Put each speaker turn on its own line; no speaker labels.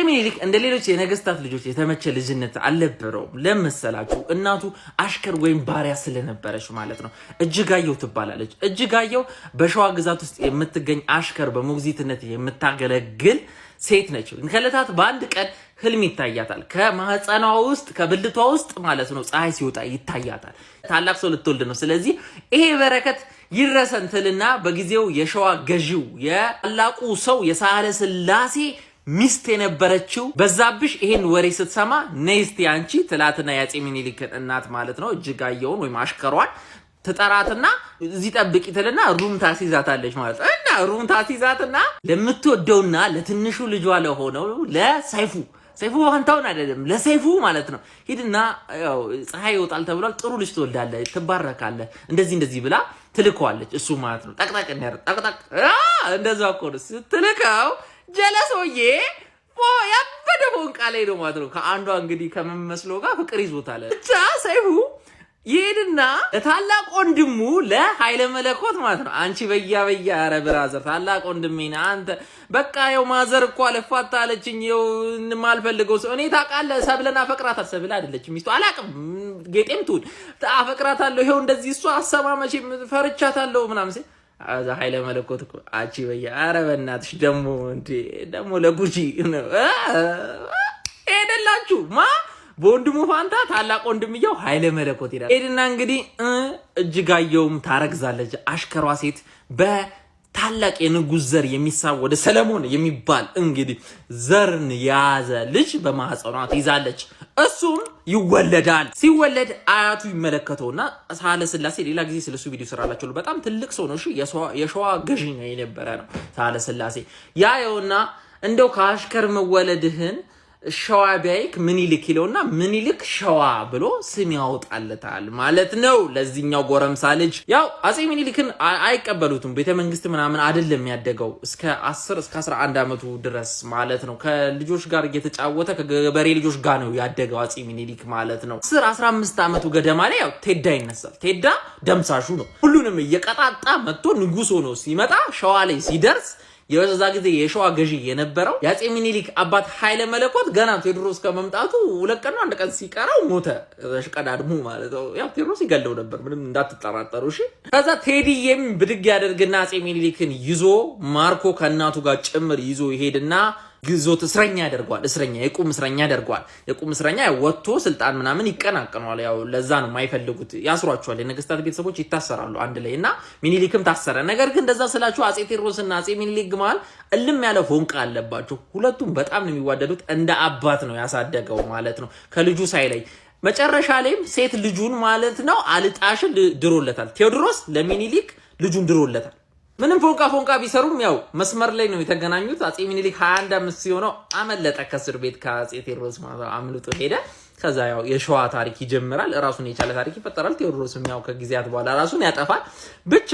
ሚኒሊክ እንደ ሌሎች የነገስታት ልጆች የተመቸ ልጅነት አልነበረውም። ለምሳላችሁ እናቱ አሽከር ወይም ባሪያ ስለነበረች ማለት ነው። እጅጋየሁ ትባላለች። እጅጋየሁ በሸዋ ግዛት ውስጥ የምትገኝ አሽከር በሞግዚትነት የምታገለግል ሴት ነች። ከለታት በአንድ ቀን ህልም ይታያታል። ከማህፀኗ ውስጥ ከብልቷ ውስጥ ማለት ነው ፀሐይ ሲወጣ ይታያታል። ታላቅ ሰው ልትወልድ ነው። ስለዚህ ይሄ በረከት ይረሰን ትልና በጊዜው የሸዋ ገዢው የታላቁ ሰው የሳህለ ስላሴ ሚስት የነበረችው በዛብሽ ይሄን ወሬ ስትሰማ ነይ እስቲ አንቺ ትላትና የአፄ ሚኒሊክ እናት ማለት ነው እጅጋየሁን ወይም አሽከሯን ተጠራትና እዚህ ጠብቂ ትልና ሩም ታስይዛታለች ማለት ነው። እና ሩም ታስይዛትና ለምትወደውና ለትንሹ ልጇ ለሆነው ለሰይፉ ፋንታሁን አይደለም ለሰይፉ ማለት ነው ሂድና ያው ፀሐይ ይወጣል ተብሏል፣ ጥሩ ልጅ ትወልዳለህ፣ ትባረካለህ፣ እንደዚህ ብላ ትልከዋለች። እሱ ማለት ነው ጠቅጠቅ ጠቅጠቅ እንደዛ እኮ ነው ስትልከው ጀለሶዬ ያበደ ፎንቃ ላይ ነው ማለት ነው። ከአንዷ እንግዲህ ከመመስለው ጋር ፍቅር ይዞታል። ብቻ ሰይፉ ይሄድና ለታላቅ ወንድሙ ለኃይለ መለኮት ማለት ነው አንቺ በያ ኧረ ብራዘር ታላቅ ወንድሜና አንተ በቃ ያው ማዘር እኮ አለፋታ አለችኝ ያው ማልፈልገው ሰው እኔ ታውቃለህ ሰብለና አፈቅራታለሁ። ሰብለ አይደለችም ሚስቱ አላቅም ጌጤም ትሁን አፈቅራታለሁ ይሄው እንደዚህ እሷ አሰማመቼ ፈርቻታለሁ ምናምን ሲል ኃይለ መለኮት እኮ አንቺ በያ ኧረ በእናትሽ ደሞ ለጉጂ ሄደላችሁ በወንድሙ ፋንታ ታላቅ ወንድምየው ኃይለ መለኮት ይላል። ሄድና እንግዲህ እጅጋየሁም ታረግዛለች። አሽከሯ ሴት በታላቅ የንጉስ ዘር የሚሳብ ወደ ሰለሞን የሚባል እንግዲህ ዘርን የያዘ ልጅ በማህፀኗ ትይዛለች። እሱም ይወለዳል። ሲወለድ አያቱ ይመለከተውና ሳህለ ስላሴ ሌላ ጊዜ ስለሱ ቪዲዮ ሰራላችሁ። በጣም ትልቅ ሰው ነው። እሺ የሸዋ ገዢ ነው የነበረ ነው ሳህለ ስላሴ። ያየውና እንደው ከአሽከር መወለድህን ሸዋ ቢያይክ ምኒልክ ይለውና ምኒልክ ሸዋ ብሎ ስም ያወጣለታል ማለት ነው ለዚህኛው ጎረምሳ ልጅ። ያው አፄ ምኒልክን አይቀበሉትም። ቤተ መንግስት ምናምን አይደለም ያደገው እስከ 10 እስከ 11 አመቱ ድረስ ማለት ነው። ከልጆች ጋር እየተጫወተ ከገበሬ ልጆች ጋር ነው ያደገው አፄ ምኒልክ ማለት ነው። 10 15 አመቱ ገደማ ላይ ያው ቴዳ ይነሳል። ቴዳ ደምሳሹ ነው። ሁሉንም እየቀጣጣ መጥቶ ንጉስ ሆኖ ሲመጣ ሸዋ ላይ ሲደርስ የዛ ጊዜ የሸዋ ገዢ የነበረው የአፄ ሚኒሊክ አባት ኃይለ መለኮት ገና ቴዎድሮስ ከመምጣቱ 2 ቀን ነው 1 ቀን ሲቀረው ሞተ። ተሽቀዳድሙ ማለት ነው። ያው ቴዎድሮስ ይገለው ነበር ምንም እንዳትጠራጠሩ እሺ። ከዛ ቴዲዬም ብድግ ያደርግና አፄ ሚኒሊክን ይዞ ማርኮ ከእናቱ ጋር ጭምር ይዞ ይሄድና ግዞት እስረኛ ያደርጓል። የቁም እስረኛ ያደርጓል። የቁም እስረኛ ወጥቶ ስልጣን ምናምን ይቀናቀናል። ያው ለዛ ነው የማይፈልጉት ያስሯቸዋል። የነገስታት ቤተሰቦች ይታሰራሉ አንድ ላይ እና ሚኒሊክም ታሰረ። ነገር ግን እንደዛ ስላችሁ አፄ ቴዎድሮስና አፄ ሚኒሊክ ግማል እልም ያለ ፎንቃ አለባቸው። ሁለቱም በጣም ነው የሚዋደዱት። እንደ አባት ነው ያሳደገው ማለት ነው ከልጁ ሳይለይ። መጨረሻ ላይም ሴት ልጁን ማለት ነው አልጣሽን ድሮለታል። ቴዎድሮስ ለሚኒሊክ ልጁን ድሮለታል። ምንም ፎንቃ ቢሰሩም ያው መስመር ላይ ነው የተገናኙት። አፄ ሚኒሊክ 21 አመት ሲሆነው አመለጠ ከእስር ቤት ከአፄ ቴዎድሮስ ማለት አምልጦ ሄደ። ከዛ ያው የሸዋ ታሪክ ይጀምራል። ራሱን የቻለ ታሪክ ይፈጠራል። ቴዎድሮስም ያው ከጊዜያት በኋላ ራሱን ያጠፋል። ብቻ